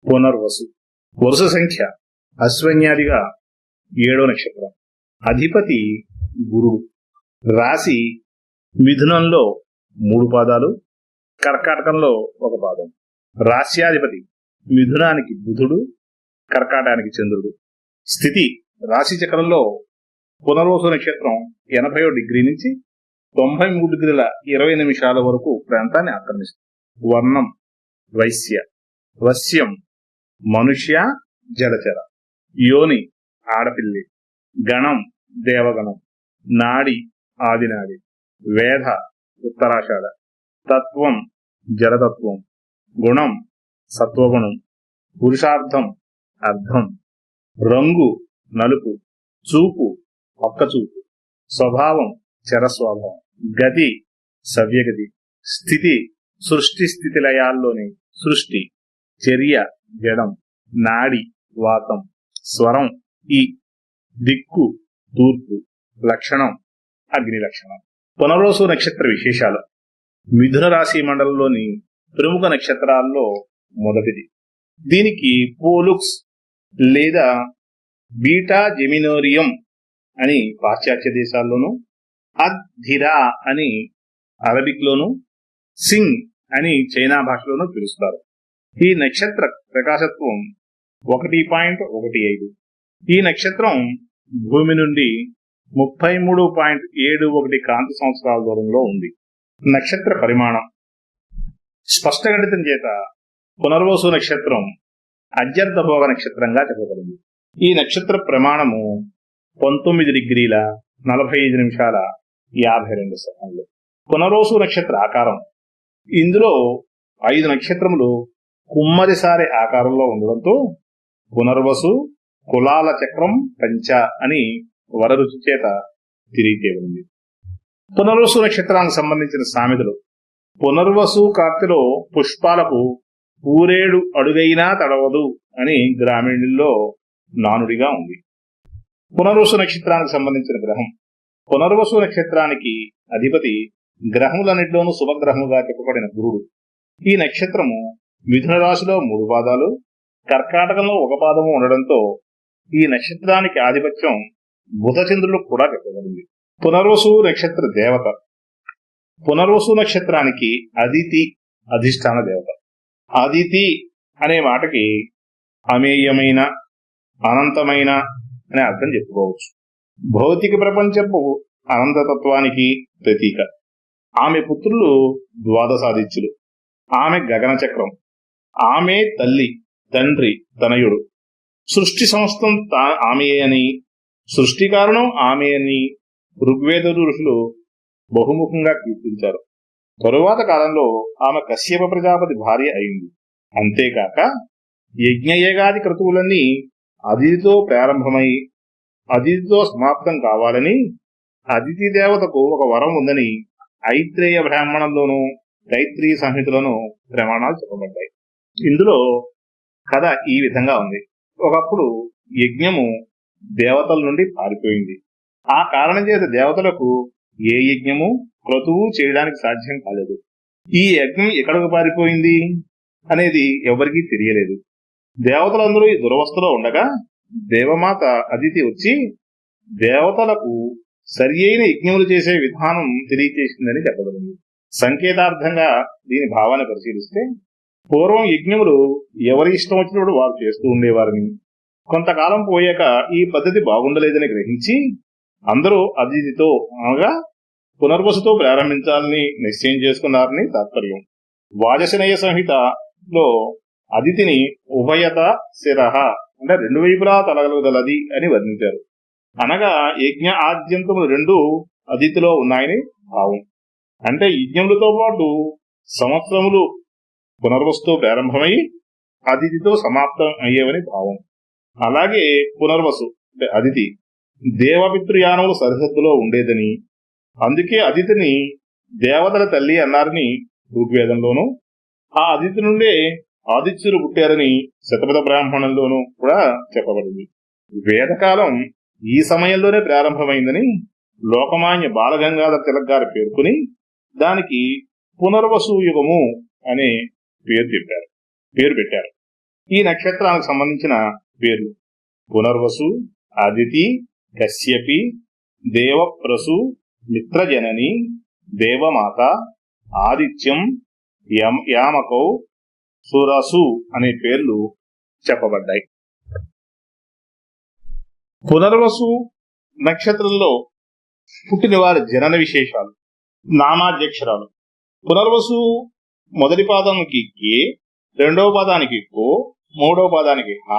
పునర్వసు. వరుస సంఖ్య అశ్వన్యాదిగా 7వ నక్షత్రం. అధిపతి గురుడు. రాశి మిథునంలో 3 పాదాలు, కర్కాటకంలో 1 పాదం. రాశ్యాధిపతి మిథునానికి బుధుడు, కర్కాటకానికి చంద్రుడు. స్థితి రాశి చక్రంలో పునర్వసు నక్షత్రం 80వ డిగ్రీ నుంచి 93 డిగ్రీల 20 నిమిషాల వరకు ప్రాంతాన్ని ఆక్రమిస్తుంది. వర్ణం వైశ్య. వశ్యం మనుష్య జలచర. యోని ఆడపిల్లి. గణం దేవగణం. నాడి ఆదినాడి. వేధ ఉత్తరాషాఢ. తత్వం జలతత్వం. గుణం సత్వగుణం. పురుషార్థం అర్థం. రంగు నలుపు. చూపు ఒక్కచూపు. స్వభావం చరస్వభావం. గతి సవ్యగతి. స్థితి సృష్టి స్థితి లయాల్లోని సృష్టి. చర్య జడం. నాడి వాతం. స్వరం ఈ. దిక్కు తూర్పు. లక్షణం అగ్ని లక్షణం. పునర్వసు నక్షత్ర విశేషాలు. మిథున రాశి మండలంలోని ప్రముఖ నక్షత్రాల్లో మొదటిది. దీనికి పోలుక్స్ లేదా బీటా జెమినోరియం అని పాశ్చాత్య దేశాల్లోనూ, అద్ధిరా అని అరబిక్ లోను, సింగ్ అని చైనా భాషలోనూ పిలుస్తారు. ఈ నక్షత్ర ప్రకాశత్వం 1.15. ఈ నక్షత్రం భూమి నుండి 33.71 కాంతి సంవత్సరాల దూరంలో ఉంది. నక్షత్ర పరిమాణం. స్పష్ట గణితం చేత పునర్వసు నక్షత్రం అత్యర్థభోగ నక్షత్రంగా చెప్పబడింది. ఈ నక్షత్ర ప్రమాణము 19 డిగ్రీల 45 నిమిషాల 52 సెకండ్లు. పునర్వసు నక్షత్ర ఆకారం. ఇందులో 5 నక్షత్రములు కుమ్మరిసారి ఆకారంలో ఉండడంతో పునర్వసు కులాల చక్రం పంచ అని వరరుచి చేత తెలియజేయబడింది. పునర్వసు నక్షత్రానికి సంబంధించిన సామెతలు. పునర్వసు కార్తెలో పుష్పాలకు పూరేడు అడుగైనా తడవదు అని గ్రామీణుల్లో నానుడిగా ఉంది. పునర్వసు నక్షత్రానికి సంబంధించిన గ్రహం. పునర్వసు నక్షత్రానికి అధిపతి గ్రహములన్నింటిలోనూ శుభగ్రహముగా చెప్పబడిన గురుడు. ఈ నక్షత్రము మిథున రాశిలో 3 పాదాలు, కర్కాటకంలో 1 పాదము ఉండడంతో ఈ నక్షత్రానికి ఆధిపత్యం బుధచంద్రులు కూడా చెప్పబడింది. పునర్వసు నక్షత్ర దేవత. పునర్వసు నక్షత్రానికి అదితి అధిష్టాన దేవత. అదితి అనే మాటకి అమేయమైన, అనంతమైన అనే అర్థం చెప్పుకోవచ్చు. భౌతిక ప్రపంచపు అనంతతత్వానికి ప్రతీక. ఆమె పుత్రులు ద్వాదశాదిత్యులు. ఆమె గగన చక్రం. ఆమె తల్లి, తండ్రి, తనయుడు. సృష్టి సమస్తం ఆమె అని, సృష్టి కారణం ఆమె అని ఋగ్వేద ఋషులు బహుముఖంగా కీర్తించారు. తరువాత కాలంలో ఆమె కశ్యప ప్రజాపతి భార్య అయింది. అంతేకాక యజ్ఞయేగాది క్రతువులన్నీ అదితితో ప్రారంభమై అదితితో సమాప్తం కావాలని అదితి దేవతకు ఒక వరం ఉందని ఐత్రేయ బ్రాహ్మణంలోనూ తైత్రీయ సంహితలోనూ ప్రమాణాలు చెప్పబడ్డాయి. ఇందులో కథ ఈ విధంగా ఉంది. ఒకప్పుడు యజ్ఞము దేవతల నుండి పారిపోయింది. ఆ కారణం చేత దేవతలకు ఏ యజ్ఞము క్రతువు చేయడానికి సాధ్యం కాలేదు. ఈ యజ్ఞం ఎక్కడికి పారిపోయింది అనేది ఎవరికీ తెలియలేదు. దేవతలందరూ ఈ దురవస్థలో ఉండగా దేవమాత అదితి వచ్చి దేవతలకు సరి అయిన యజ్ఞములు చేసే విధానం తెలియచేసిందని చెప్పబడింది. సంకేతార్థంగా దీని భావాన్ని పరిశీలిస్తే, పూర్వం యజ్ఞములు ఎవరి ఇష్టం వచ్చినప్పుడు వారు చేస్తూ ఉండేవారని, కొంతకాలం పోయాక ఈ పద్ధతి బాగుండలేదని గ్రహించి అందరూ అదితితో అనగా పునర్వసుతో ప్రారంభించాలని నిశ్చయం చేసుకున్నారని తాత్పర్యం. వాజసనేయ సంహితలో అదితిని ఉభయత శిరః అంటే 2 వైపులా తలగలగలది అని వర్ణించారు. అనగా యజ్ఞ ఆద్యంతములు 2 అదితిలో ఉన్నాయని భావం. అంటే యజ్ఞములతో పాటు సంవత్సరములు పునర్వసుతో ప్రారంభమై అదితితో సమాప్తం అయ్యేవని భావం. అలాగే పునర్వసు అంటే అదితి దేవపితృయానములు సరిహద్దులో ఉండేదని, అందుకే అదితిని దేవతల తల్లి అన్నారని ఋగ్వేదంలోనూ, ఆ అదితి నుండే ఆదిత్యులు పుట్టారని శతపథ బ్రాహ్మణంలోనూ కూడా చెప్పబడింది. వేదకాలం ఈ సమయంలోనే ప్రారంభమైందని లోకమాన్య బాలగంగాధర తిలక్ గారు పేర్కొని దానికి పునర్వసు యుగము అనే పేరు పెట్టారు. ఈ నక్షత్రానికి సంబంధించిన పేర్లు: పునర్వసు, అదితి, కశ్యపి, దేవప్రసు, మిత్రజనని, దేవమాత, ఆదిత్యం, యామకౌ, సురసు అనే పేర్లు చెప్పబడ్డాయి. పునర్వసు నక్షత్రంలో పుట్టిన వారి జనన విశేషాలు: నామాధ్యక్షరాలు. పునర్వసు మొదటి పాదానికి కే, రెండవ పాదానికి కో, మూడవ పాదానికి హ,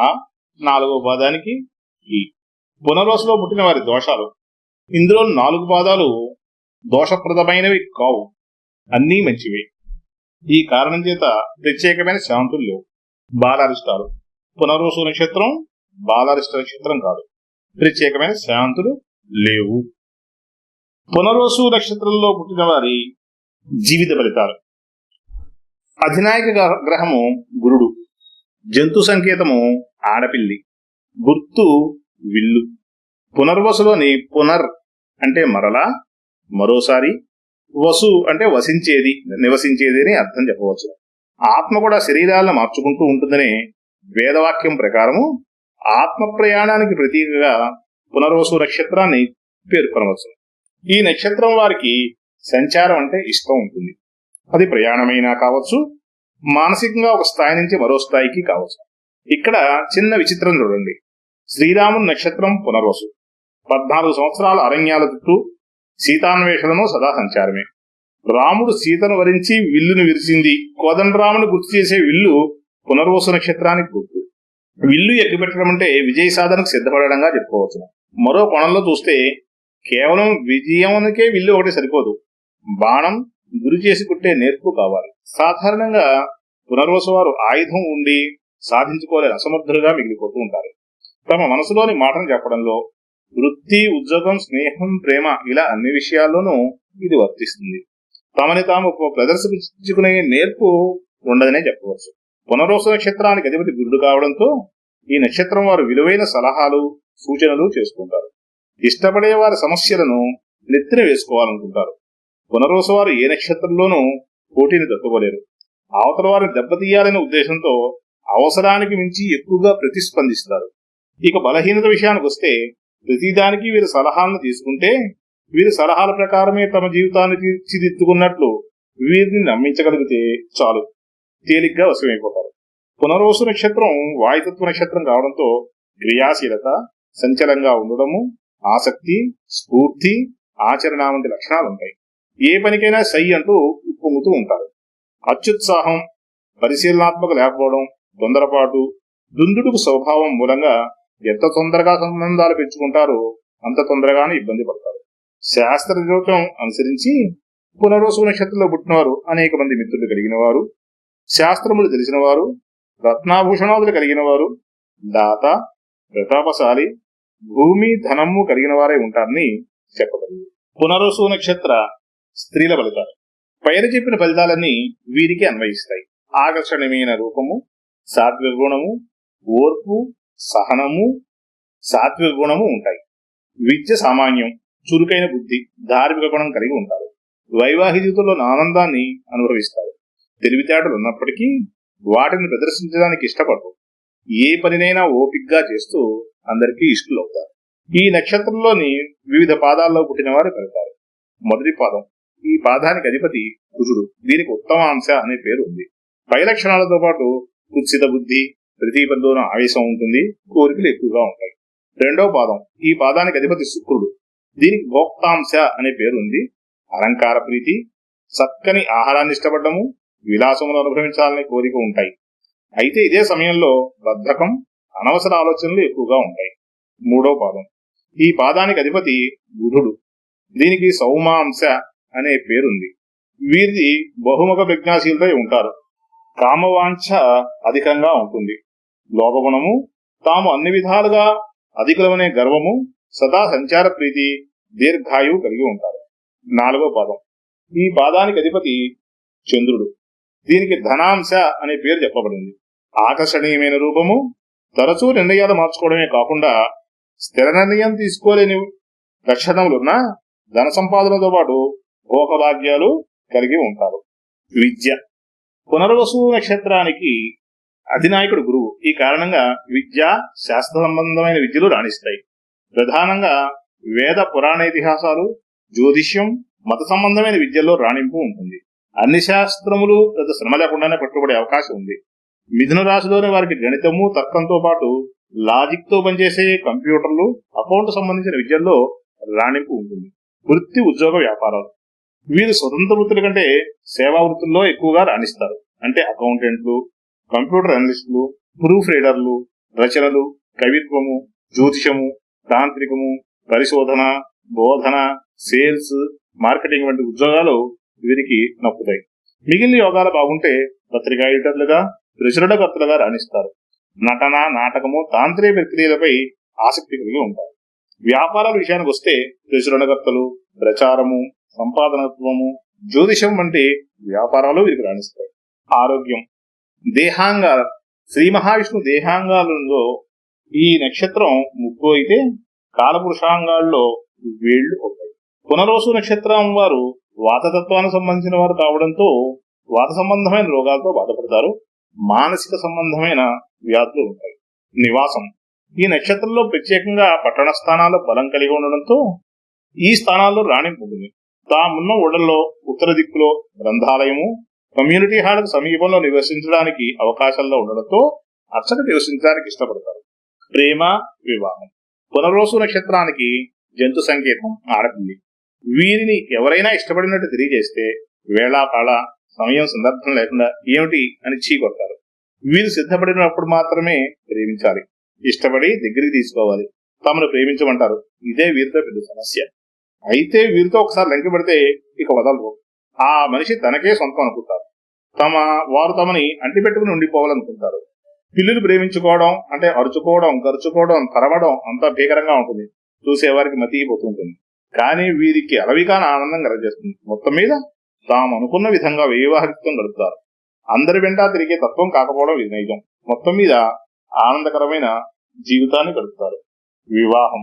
నాలుగవ పాదానికి ఈ. పునర్వసులో పుట్టిన వారి దోషాలు: ఇందులో 4 పాదాలు దోషప్రదమైనవి కావు, అన్నీ మంచివే. ఈ కారణం చేత ప్రత్యేకమైన శాంతులు లేవు. బాలారిష్టాలు: పునర్వసు నక్షత్రం బాలారిష్ట నక్షత్రం కాదు, ప్రత్యేకమైన శాంతులు లేవు. పునర్వసు నక్షత్రంలో పుట్టిన వారి జీవిత ఫలితాలు: అధినాయక గ్రహము గురుడు, జంతు సంకేతము ఆడపిల్లి, గుర్తు విల్లు. పునర్వసులోని పునర్ అంటే మరలా, మరోసారి, వసు అంటే వసించేది, నివసించేది అని అర్థం చెప్పవచ్చు. ఆత్మ కూడా శరీరాలను మార్చుకుంటూ ఉంటుందనే వేదవాక్యం ప్రకారము ఆత్మ ప్రయాణానికి ప్రతీకగా పునర్వసు నక్షత్రాన్ని పేర్కొనవచ్చు. ఈ నక్షత్రం వారికి సంచారం అంటే ఇష్టం ఉంటుంది. అది ప్రయాణమైనా కావచ్చు, మానసికంగా ఒక స్థాయి నుంచి మరో స్థాయికి కావచ్చు. ఇక్కడ చిన్న విచిత్రం చూడండి. శ్రీరాముని నక్షత్రం పునర్వసు, 14 సంవత్సరాల అరణ్యాల చుట్టూ సీతాన్వేషణను సదా సంచారమే. రాముడు సీతను వరించి విల్లును విరిచింది, కోదండరాముని గుర్తు చేసే విల్లు పునర్వసు నక్షత్రానికి గుర్తు. విల్లు ఎక్కిపెట్టడం అంటే విజయ సాధనకు సిద్ధపడడంగా చెప్పుకోవచ్చు. మరో కోణంలో చూస్తే కేవలం విజయానికే విల్లు ఒకటి సరిపోదు, బాణం గురి చేసి కుట్టే నేర్పు కావాలి. సాధారణంగా పునర్వసు వారు ఆయుధం ఉండి సాధించుకోలేని అసమర్థులుగా మిగిలిపోతూ ఉంటారు. తమ మనసులోని మాటను చెప్పడంలో, వృత్తి, ఉద్యోగం, స్నేహం, ప్రేమ ఇలా అన్ని విషయాల్లోనూ ఇది వర్తిస్తుంది. తమని తాము ప్రదర్శించుకునే నేర్పు ఉండదనే చెప్పవచ్చు. పునర్వసు నక్షత్రానికి అధిపతి గురుడు కావడంతో ఈ నక్షత్రం వారు విలువైన సలహాలు, సూచనలు చేసుకుంటారు. ఇష్టపడే వారి సమస్యలను నెత్తిన వేసుకోవాలనుకుంటారు. పునర్వసు వారు ఏ నక్షత్రంలోనూ పోటీని తట్టుకోలేరు. అవతల వారిని దెబ్బతీయాలనే ఉద్దేశంతో అవసరానికి మించి ఎక్కువగా ప్రతిస్పందిస్తారు. ఇక బలహీనత విషయానికి వస్తే, ప్రతిదానికి వీరి సలహాలను తీసుకుంటే వీరి సలహాల ప్రకారమే తమ జీవితాన్ని తీర్చిదిద్దుకున్నట్లు వీరిని నమ్మించగలిగితే చాలు, తేలిగ్గా వశమైపోతారు. పునర్వసు నక్షత్రం వాయుతత్వ నక్షత్రం కావడంతో క్రియాశీలత, సంచలంగా ఉండడము, ఆసక్తి, స్ఫూర్తి, ఆచరణ వంటి లక్షణాలుంటాయి. ఏ పనికైనా సై అంటూ ఉప్పొంగుతూ ఉంటారు. అత్యుత్సాహం, పరిశీలనాత్మక లేకపోవడం, తొందరపాటు, దుందుడుకు స్వభావం మూలంగా ఎంత తొందరగా సంబంధాలు పెంచుకుంటారో అంత తొందరగానే ఇబ్బంది పడతారు. శాస్త్ర జోక్యం అనుసరించి పునర్వసు నక్షత్రంలో పుట్టినవారు అనేక మంది మిత్రులు కలిగిన వారు, శాస్త్రములు తెలిసిన వారు, రత్నాభూషణాదులు కలిగిన వారు, దాత, ప్రతాపశాలి, భూమి, ధనము కలిగిన వారే ఉంటారని చెప్పగలరు. పునర్వసు నక్షత్ర స్త్రీల ఫలితాలు: పైన చెప్పిన ఫలితాలన్నీ వీరికి అన్వయిస్తాయి. ఆకర్షణీయమైన రూపము, సాత్విక గుణము, ఓర్పు, సహనము, సాత్విక గుణము ఉంటాయి. విద్య సామాన్యం, చురుకైన బుద్ధి, ధార్మిక గుణం కలిగి ఉంటారు. వైవాహిక జీవితంలో ఆనందాన్ని అనుభవిస్తారు. తెలివితేటలు ఉన్నప్పటికీ వాటిని ప్రదర్శించడానికి ఇష్టపడరు. ఏ పనినైనా ఓపిగ్గా చేస్తూ అందరికీ ఇష్టలవుతారు. ఈ నక్షత్రంలోని వివిధ పాదాల్లో పుట్టిన వారు కలుగుతారు. మొదటి పాదం, ఈ పాదానికి అధిపతి కుజుడు. దీనికి ఉత్తమాంశ అనే పేరు ఉంది. పై లక్షణాలతో పాటు కుత్సిత బుద్ధి, ప్రతి పనిలోనూ ఆవేశం ఉంటుంది, కోరికలు ఎక్కువగా ఉంటాయి. రెండవ పాదం, ఈ పాదానికి అధిపతి శుక్రుడు. దీనికి భోక్తాంశ అనే పేరు ఉంది. అలంకార ప్రీతి, చక్కని ఆహారాన్ని ఇష్టపడము, విలాసమును అనుభవించాలనే కోరిక ఉంటాయి. అయితే ఇదే సమయంలో బద్ధకం, అనవసర ఆలోచనలు ఎక్కువగా ఉంటాయి. మూడవ పాదం, ఈ పాదానికి అధిపతి బుధుడు. దీనికి సౌమాంశ అనే పేరుంది. వీరిది బహుముఖ ప్రజ్ఞాశీలతో ఉంటారు. కామవాంఛ అధికంగా ఉంటుంది. లోభగుణము, తాము అన్ని విధాలుగా అధికులమనే గర్వము, సదా సంచార ప్రీతి, దీర్ఘాయువు కలిగి ఉంటారు. నాలుగో పాదం, ఈ పాదానికి అధిపతి చంద్రుడు. దీనికి ధనాంశ అనే పేరు చెప్పబడింది. ఆకర్షణీయమైన రూపము, తరచూ నిర్ణయాలు మార్చుకోవడమే కాకుండా స్థిర నిర్ణయం తీసుకోలేని లక్షణములున్న ధన సంపాదనతో పాటు భోగభాగ్యాలు కలిగి ఉంటారు. విద్య, పునర్వసు నక్షత్రానికి అధినాయకుడు గురువు. ఈ కారణంగా విద్య, శాస్త్ర సంబంధమైన విద్యలు రాణిస్తాయి. ప్రధానంగా వేద పురాణ ఇతిహాసాలు, జ్యోతిష్యం, మత సంబంధమైన విద్యల్లో రాణింపు ఉంటుంది. అన్ని శాస్త్రములు పెద్ద శ్రమ లేకుండానే పట్టుబడే అవకాశం ఉంది. మిథున రాశిలోని వారికి గణితము, తర్కంతో పాటు లాజిక్ తో పనిచేసే కంప్యూటర్లు, అకౌంట్ సంబంధించిన విద్యల్లో రాణింపు ఉంటుంది. వృత్తి, ఉద్యోగ, వ్యాపారాలు. వీరు స్వతంత్ర వృత్తుల కంటే సేవా వృత్తుల్లో ఎక్కువగా రాణిస్తారు. అంటే అకౌంటెంట్లు, కంప్యూటర్ అనలిస్టులు, ప్రూఫ్ రీడర్లు, రచనలు, కవిత్వము, జ్యోతిషము, తాంత్రికము, పరిశోధన, బోధన, సేల్స్, మార్కెటింగ్ వంటి ఉద్యోగాలు వీరికి నప్పుతాయి. మిగిలిన యోగాలు బాగుంటే పత్రికా ఎడిటర్లుగా, ప్రచురణకర్తలుగా రాణిస్తారు. నటన, నాటకము, తాంత్రిక ప్రక్రియలపై ఆసక్తి కలిగి ఉంటారు. వ్యాపారాల విషయానికి వస్తే ప్రచురణకర్తలు, ప్రచారము, సంపాదనత్వము, జ్యోతిషం వంటి వ్యాపారాలు వీరికి రాణిస్తాయి. ఆరోగ్యం. దేహాంగాల. శ్రీ మహావిష్ణు దేహాంగాలలో ఈ నక్షత్రం ముక్కు అయితే కాలపురుషాంగాల్లో వేళ్లు అవుతాయి. పునర్వసు నక్షత్రం వారు వాతతత్వానికి సంబంధించిన వారు కావడంతో వాత సంబంధమైన రోగాలతో బాధపడతారు. మానసిక సంబంధమైన వ్యాధులు ఉంటాయి. నివాసం. ఈ నక్షత్రంలో ప్రత్యేకంగా పట్టణ స్థానాల్లో బలం కలిగి ఉండడంతో ఈ స్థానాల్లో రాణింపు ఉంటుంది. తామున్న ఊళ్ళల్లో ఉత్తర దిక్కులో గ్రంథాలయము, కమ్యూనిటీ హాల్కు సమీపంలో నివసించడానికి అవకాశాల్లో ఉండడంతో అచ్చట నివసించడానికి ఇష్టపడతారు. ప్రేమ, వివాహం. పునర్వసు నక్షత్రానికి జంతు సంకేతం ఆడపిల్లి. వీరిని ఎవరైనా ఇష్టపడినట్టు తెలియజేస్తే వేళాకాల, సమయం, సందర్భం లేకుండా ఏమిటి అని చీకొడతారు. వీరు సిద్ధపడినప్పుడు మాత్రమే ప్రేమించాలి. ఇష్టపడి దగ్గరికి తీసుకోవాలి. తమను ప్రేమించమంటారు. ఇదే వీరితో పెద్ద సమస్య. అయితే వీరితో ఒకసారి లంకి పెడితే ఇక వదలరు. ఆ మనిషి తనకే సొంతం అనుకుంటారు. వారు తమని అంటిపెట్టుకుని ఉండిపోవాలనుకుంటారు. పిల్లులు ప్రేమించుకోవడం అంటే అరుచుకోవడం, గరుచుకోవడం, తరవడం అంతా భీకరంగా ఉంటుంది. చూసేవారికి మతిపోతుంటుంది. కానీ వీరికి అలవికాన ఆనందం కలగజేస్తుంది. మొత్తం మీద తాము అనుకున్న విధంగా వైవాహికత్వం గడుపుతారు. అందరి వెంట తిరిగే తత్వం కాకపోవడం ఇది నైజం. మొత్తం మీద ఆనందకరమైన జీవితాన్ని గడుపుతారు. వివాహం.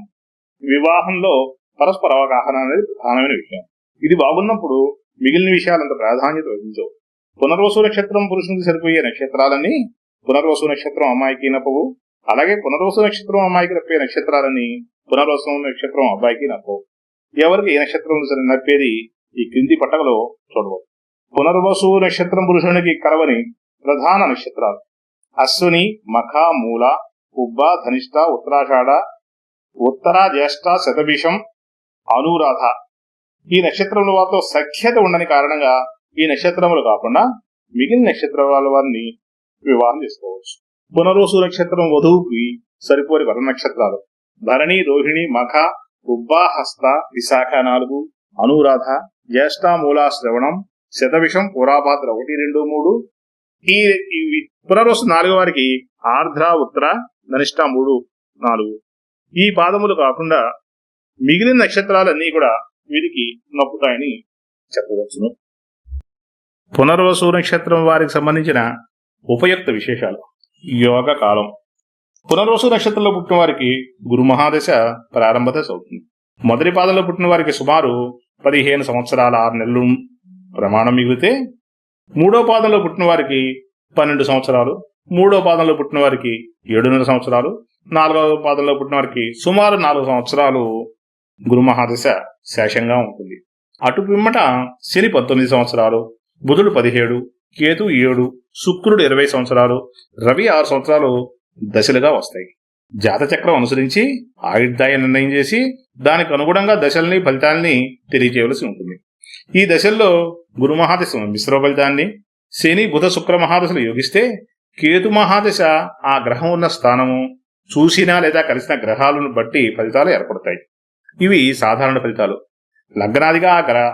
వివాహంలో పరస్పర అవగాహన అనేది ప్రధానమైన విషయం. ఇది బాగున్నప్పుడు మిగిలిన విషయాలంత ప్రాధాన్యత వహించవు. పునర్వసు నక్షత్రం పురుషునికి సరిపోయే నక్షత్రాలన్నీ పునర్వసు నక్షత్రం అమ్మాయికి నప్పవు. అలాగే పునర్వసు నక్షత్రం అమ్మాయికి నప్పే నక్షత్రాలని పునర్వసు నక్షత్రం అబ్బాయికి నప్పవు. ఎవరికి ఏ నక్షత్రం నప్పేది ఈ క్రింది పట్టకలో చూడవచ్చు. పునర్వసు నక్షత్రం పురుషునికి కలవని ప్రధాన నక్షత్రాలు అశ్విని, మఖ, మూల, ఉబ్బ, ధనిష్ట, ఉత్తరాషాఢ, ఉత్తర, జ్యేష్ఠ, శతభిషం, అనురాధ. ఈ నక్షత్రముల వారితో సఖ్యత ఉండని కారణంగా ఈ నక్షత్రములు కాకుండా మిగిలిన నక్షత్రాల వారిని వివాహం చేసుకోవచ్చు. పునర్వసు నక్షత్రం వధువుకి సరిపోని వర నక్షత్రాలు భరణి, రోహిణి, మఖ, ఉబ్బ, హస్త, విశాఖ 4, అనురాధ, జ్యేష్ఠ, మూల, శ్రవణం, శతభిషం, పురాభాద్ర 1, 2, 3. ఈ పునర్వసు 4 వారికి ఆర్ద్ర, ఉత్తర, ధనిష్ట 3, 4. ఈ పాదములు కాకుండా మిగిలిన నక్షత్రాలన్నీ కూడా వీరికి నప్పుతాయని చెప్పవచ్చును. పునర్వసు నక్షత్రం వారికి సంబంధించిన ఉపయుక్త విశేషాలు. యోగ కాలం. పునర్వసు నక్షత్రంలో పుట్టిన వారికి గురు మహాదశ ప్రారంభ దశ అవుతుంది. మొదటి పాదంలో పుట్టిన వారికి సుమారు 15 సంవత్సరాల 6 నెలలు ప్రమాణం మిగిలితే, మూడో పాదంలో పుట్టిన వారికి 12 సంవత్సరాలు, మూడో పాదంలో పుట్టిన వారికి 7.5 సంవత్సరాలు, 4వ పాదంలో పుట్టిన వారికి సుమారు 4 సంవత్సరాలు గురు మహాదశ శేషంగా ఉంటుంది. అటు పిమ్మట శని 19 సంవత్సరాలు, బుధుడు 17, కేతు 7, శుక్రుడు 20 సంవత్సరాలు, రవి 6 సంవత్సరాలు దశలుగా వస్తాయి. జాతచక్రం అనుసరించి ఆయుర్దాయ నిర్ణయం చేసి దానికి అనుగుణంగా దశల్ని, ఫలితాల్ని తెలియజేయవలసి ఉంటుంది. ఈ దశల్లో గురు మహాదశ మిశ్ర ఫలితాన్ని, శని, బుధ, శుక్ర మహాదశలు యోగిస్తే కేతు మహాదశ ఆ గ్రహం ఉన్న స్థానము, చూసినా లేదా కలిసిన గ్రహాలను బట్టి ఫలితాలు ఏర్పడతాయి. ఇవి సాధారణ ఫలితాలు. లగ్నాదిగా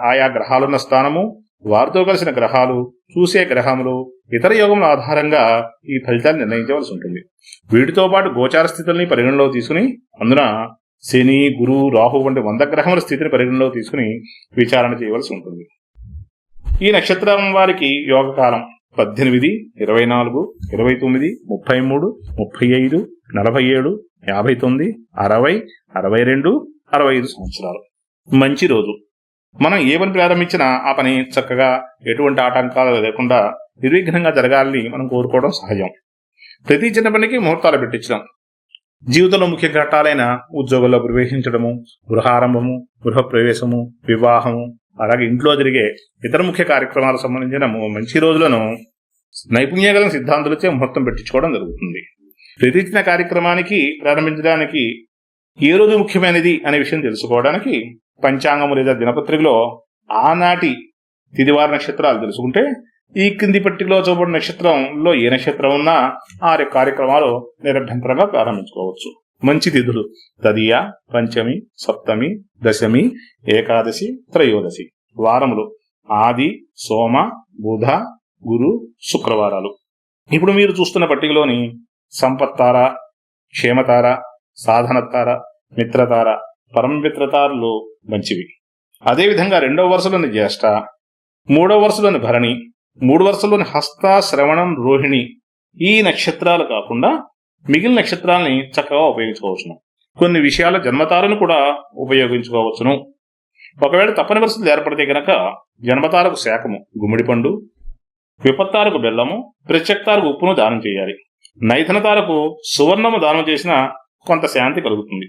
ఆయా గ్రహాలున్న స్థానము, వారితో కలిసిన గ్రహాలు, చూసే గ్రహములు, ఇతర యోగముల ఆధారంగా ఈ ఫలితాలు నిర్ణయించవలసి ఉంటుంది. వీటితో పాటు గోచార స్థితుల్ని పరిగణలో తీసుకుని, అందున శని, గురు, రాహు వంటి 100 గ్రహముల స్థితిని పరిగణలో తీసుకుని విచారణ చేయవలసి ఉంటుంది. ఈ నక్షత్రం వారికి యోగకాలం 18, 24, 29, 33, 35, 47, 59, 60, 62, 65 సంవత్సరాలు. మంచి రోజు. మనం ఏ పని ప్రారంభించినా ఆ పని చక్కగా ఎటువంటి ఆటంకాలు లేకుండా నిర్విఘ్నంగా జరగాలని మనం కోరుకోవడం సహజం. ప్రతి చిన్న పనికి ముహూర్తాలు పెట్టించడం, జీవితంలో ముఖ్య ఘట్టాలైన ఉద్యోగంలో ప్రవేశించడము, గృహారంభము, గృహప్రవేశము, వివాహము, అలాగే ఇంట్లో జరిగే ఇతర ముఖ్య కార్యక్రమాలకు సంబంధించిన మంచి రోజులను నైపుణ్యగల సిద్ధాంతులచే ముహూర్తం పెట్టించుకోవడం జరుగుతుంది. ప్రతి చిన్న కార్యక్రమానికి ప్రారంభించడానికి ఏ రోజు ముఖ్యమైనది అనే విషయం తెలుసుకోవడానికి పంచాంగము లేదా దినపత్రికలో ఆనాటి తిదివార నక్షత్రాలు తెలుసుకుంటే ఈ కింది పట్టికలో చూపబడిన నక్షత్రంలో ఏ నక్షత్రం ఉన్నా ఆ కార్యక్రమాలు నిరభ్యంతరంగా ప్రారంభించుకోవచ్చు. మంచి తిథులు తదియ, పంచమి, సప్తమి, దశమి, ఏకాదశి, త్రయోదశి. వారములు ఆది, సోమ, బుధ, గురు, శుక్రవారాలు. ఇప్పుడు మీరు చూస్తున్న పట్టికలోని సంపత్తార, క్షేమతార, సాధనతార, మిత్రతార, పరమమిత్రతారలు మంచివి. అదేవిధంగా 2వ వరుసలోని జ్యేష్ఠ, 3వ వరుసలోని భరణి, 3 వరుసలోని హస్త, శ్రవణం, రోహిణి ఈ నక్షత్రాలు కాకుండా మిగిలిన నక్షత్రాలని చక్కగా ఉపయోగించుకోవచ్చును. కొన్ని విషయాల జన్మతారను కూడా ఉపయోగించుకోవచ్చును. ఒకవేళ తప్పని పరిస్థితులు ఏర్పడితే గనక జన్మతారకు శాఖము గుమ్మడి పండు, విపత్తారకు బెల్లము, ప్రత్యక్తారకు ఉప్పును దానం చేయాలి. నైథనతారకు సువర్ణము దానం చేసిన కొంత శాంతి కలుగుతుంది.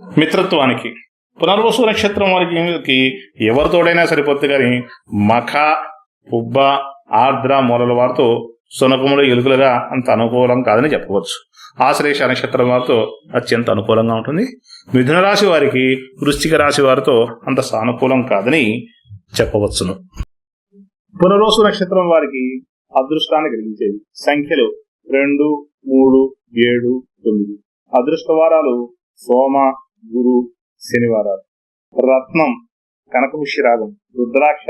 మిత్రత్వానికి పునర్వసు నక్షత్రం వారికి ఎవరితోడైనా సరిపోతుంది, కానీ మఖ, పుబ్బ, ఆర్ద్ర మూలల వారితో సునకములు, ఎలుకలుగా అంత అనుకూలం కాదని చెప్పవచ్చు. ఆశ్లేష నక్షత్రం వారితో అత్యంత అనుకూలంగా ఉంటుంది. మిథున రాశి వారికి వృశ్చిక రాశి వారితో అంత సానుకూలం కాదని చెప్పవచ్చును. పునర్వసు నక్షత్రం వారికి అదృష్టాన్ని కలిగించేది సంఖ్యలు 2, 3, 7, 9. అదృష్ట వారాలు సోమ, గురు, శనివారాలు. రత్నం కనకపుష్యరాగం, రుద్రాక్ష,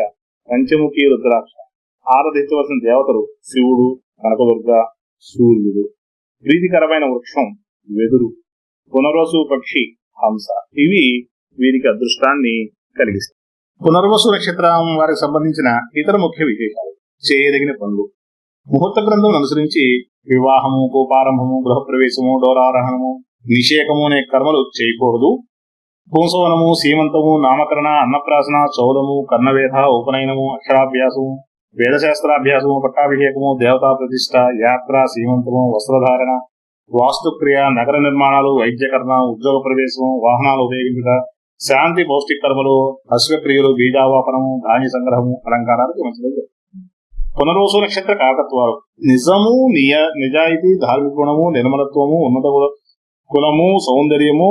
పంచముఖి రుద్రాక్ష. ఆరాధించవలసిన దేవతలు శివుడు, కనకదుర్గ, సూర్యుడు. ప్రీతికరమైన వృక్షం వెదురు. పునర్వసు పక్షి హంస. ఇవి వీరికి అదృష్టాన్ని కలిగిస్తాయి. పునర్వసు నక్షత్రం వారికి సంబంధించిన ఇతర ముఖ్య విశేషాలు: చేయదగిన పనులు. ముహూర్త గ్రంథం అనుసరించి వివాహము, కోపారంభము, గృహప్రవేశము, డోరారోహణము, నిషేకము అనే కర్మలు చేయకూడదు. పుంసవనము, సీమంతము, నామకరణ, అన్నప్రాసన, చౌలము, కర్ణవేధ, ఉపనయనము, అక్షరాభ్యాసము, వేదశాస్త్రాభ్యాసము, పట్టాభిషేకము, దేవతా ప్రతిష్ట, యాత్ర, సీమంతము, వస్త్రధారణ, వాస్తుక్రియ, నగర నిర్మాణాలు, వైద్యకరణ, ఉద్యోగ ప్రవేశము, వాహనాలు ఉపయోగించుట, శాంతి, పౌష్టిక కర్మలు, అశ్వక్రియలు, బీజావాపనము, ధాన్య సంగ్రహము, అలంకారాలకు మంచిది. పునర్వసు నక్షత్ర కాకత్వాలు: నిజము, నిజాయితీ, ధార్మిక గుణము, నిర్మలత్వము, ఉన్నత కులము, సౌందర్యము,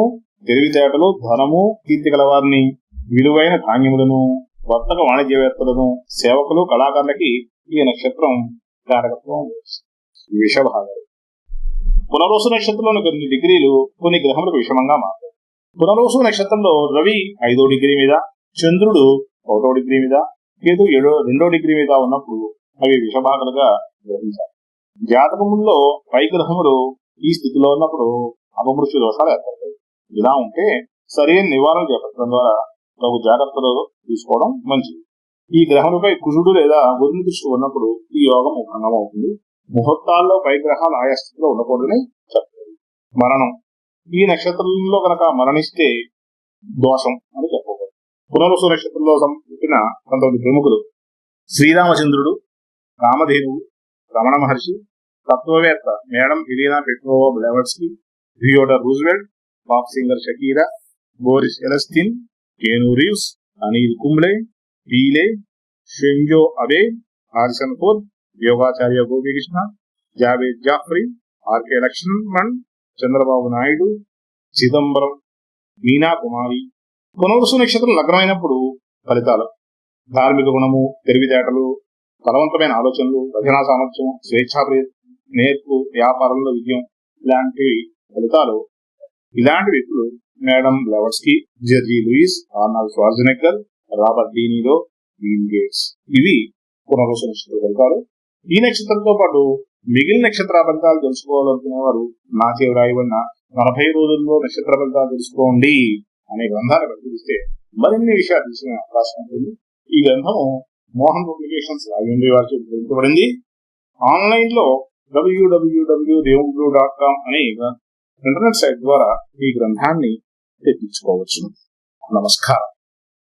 తెలివితేటలు, ధనము, కీర్తి గలవారిని, విలువైన ధాన్యములను, వర్తక వాణిజ్యవేత్తలను, సేవకులు, కళాకారులకి ఈ నక్షత్రం కారకత్వం. విషభాగాలు: పునర్వసు నక్షత్రంలోని కొన్ని డిగ్రీలు కొన్ని గ్రహములకు విషమంగా మారుతాయి. పునర్వసు నక్షత్రంలో రవి 5వ డిగ్రీ మీద, చంద్రుడు 1వ డిగ్రీ మీద, కేతు 2వ డిగ్రీ మీద ఉన్నప్పుడు అవి విషభాగాలుగా గ్రహించాలి. జాతకముల్లో పై గ్రహములు ఈ స్థితిలో ఉన్నప్పుడు అపమృత్యు దోషాలు ఏర్పడతాయి. ఇలా ఉంటే సరైన నివారణ చేపట్టడం ద్వారా తగు జాగ్రత్తలు తీసుకోవడం మంచిది. ఈ గ్రహములపై కుజుడు లేదా గురుని దృష్టి ఉన్నప్పుడు ఈ యోగం భంగం అవుతుంది. ముహూర్తాల్లో పై గ్రహాలు ఆయా స్థితిలో ఉండకూడదని చెప్తారు. మరణం: ఈ నక్షత్రంలో కనుక మరణిస్తే దోషం అని చెప్పకూడదు. పునర్వసు నక్షత్రంలో పుట్టిన కొంతమంది ప్రముఖులు: శ్రీరామచంద్రుడు, కామధేనువు, రమణ మహర్షి, తత్వవేత్త madam Helena Petrovna Blavatsky, Theodore Roosevelt, pop singer Shakira, Boris Yeltsin, Keanu Reeves, Anil Kumble, Pele, Shinzo Abe, Harrison Ford, Yogacharya Gopikrishna, Javed Jaffrey, R K Laxman, Chandrababu Naidu, Chidambaram, Meena Kumari. Punarvasu నక్షత్రం లగ్నమైనప్పుడు ఫలితాలు: ధార్మిక గుణము, తెలివితేటలు, బలవంతమైన ఆలోచనలు, రచనా సామర్థ్యం, స్వేచ్ఛాప్రియ, నేర్పు, వ్యాపారంలో విజయం ఇలాంటి ఫలితాలు. ఇలాంటి వ్యక్తులు madam Blavatsky, Jerry Lewis, Arnold Schwarzenegger, Robert De Niro, Bill Gates. ఇవి పునర్వసు నక్షత్ర ఫలితాలు. ఈ నక్షత్రంతో పాటు మిగిలిన నక్షత్ర ఫలితాలు తెలుసుకోవాలనుకునేవారు నా చేతి రాయబడిన 40 రోజుల్లో నక్షత్ర ఫలితాలు తెలుసుకోండి అనే గ్రంథాన్ని పరిశీలిస్తే మరిన్ని విషయాలు తెలిసిన అవకాశం ఉంటుంది. ఈ గ్రంథం మోహన్ పబ్లికేషన్స్ రాజేంద్ర వారి చేతిబడింది. ఆన్లైన్ లో www.devguru.com అనే ఇంటర్నెట్ సైట్ ద్వారా ఈ గ్రంథాన్ని తెప్పించుకోవచ్చు. నమస్కారం.